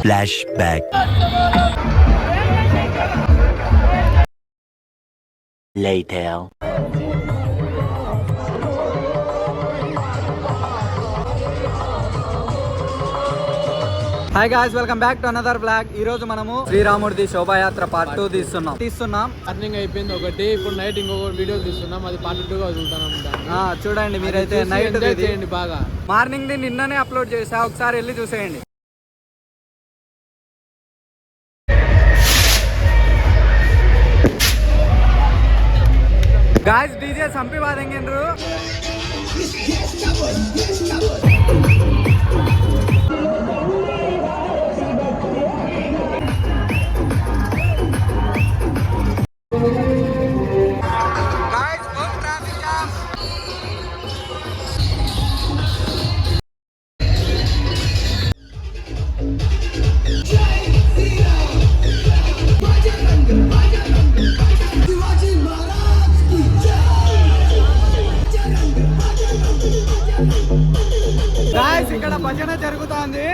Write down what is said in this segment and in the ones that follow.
Flashback. Later. Hi guys, welcome back to another blog. ఈ రోజు మనము శ్రీరాముడిది శోభాయాత్ర పార్ట్ 2 తీస్తున్నాం. అర్నింగ్ అయిపోయింది ఒకటి, ఇప్పుడు నైట్ ఇంకొక వీడియో తీస్తున్నాం, అది పార్ట్ 2 గా వదులుతున్నాం. చూడండి, మీరైతే నైట్ చేయండి బాగా. మార్నింగ్ ది నిన్ననే అప్లోడ్ చేసా, ఒకసారి వెళ్ళి చూసేయండి. गाइस डीजे संपी बादेंगे గాయ్స్, ఇక్కడ భజన జరుగుతోంది.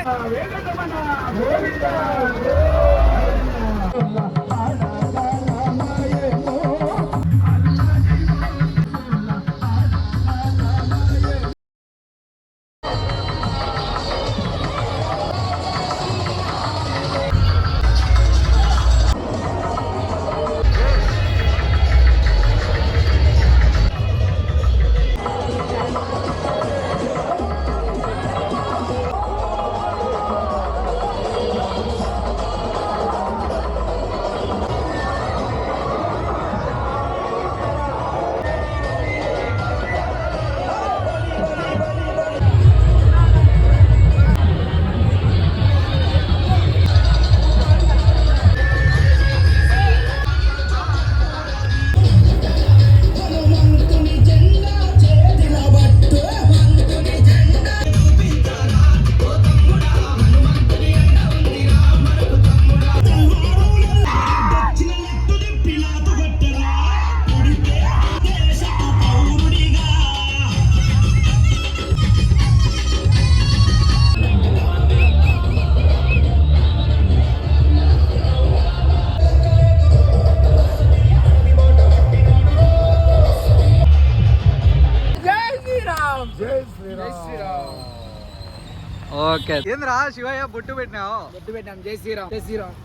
ఓకే, ఏంద్రా శివయ్య బొట్టు పెట్టినావు? బొట్టు పెట్టాం. జై శ్రీరామ్, జై శ్రీరామ్.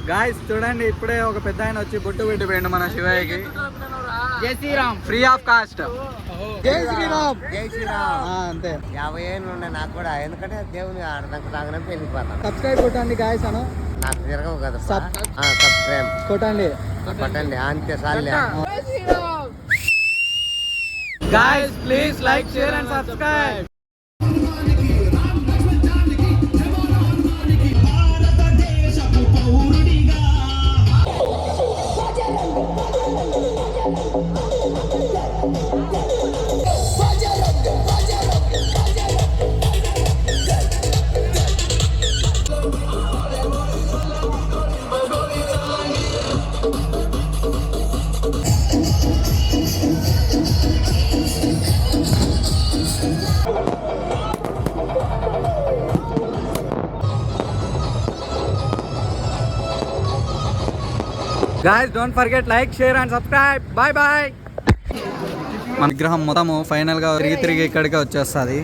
గాయ్స్ చూడండి, ఇప్పుడే ఒక పెద్ద ఆయన వచ్చి బొట్టు పెట్టి పోయిండు మన శివయ్యకి. జై శ్రీరామ్, ఫ్రీ ఆఫ్ కాస్ట్. జై శ్రీరామ్, జై శ్రీరామ్. అంతే. 50 ఏళ్ళు ఉన్నాయి నాకు కూడా, ఎందుకంటే దేవుని ఆడదానికి తాగనే వెళ్ళిపోతాను. సబ్స్క్రైబ్ కొట్టండి గాయ్స్ అను. నాకు తిరగవు కదా. సబ్స్క్రైబ్ కొట్టండి, కొట్టండి, అంతే సార్లే. Guys please like, share and subscribe. Guys, don't forget like, share and subscribe. Bye bye. మన విగ్రహం మొత్తము ఫైనల్ గా తిరిగి ఇక్కడికే వచ్చేస్తుంది.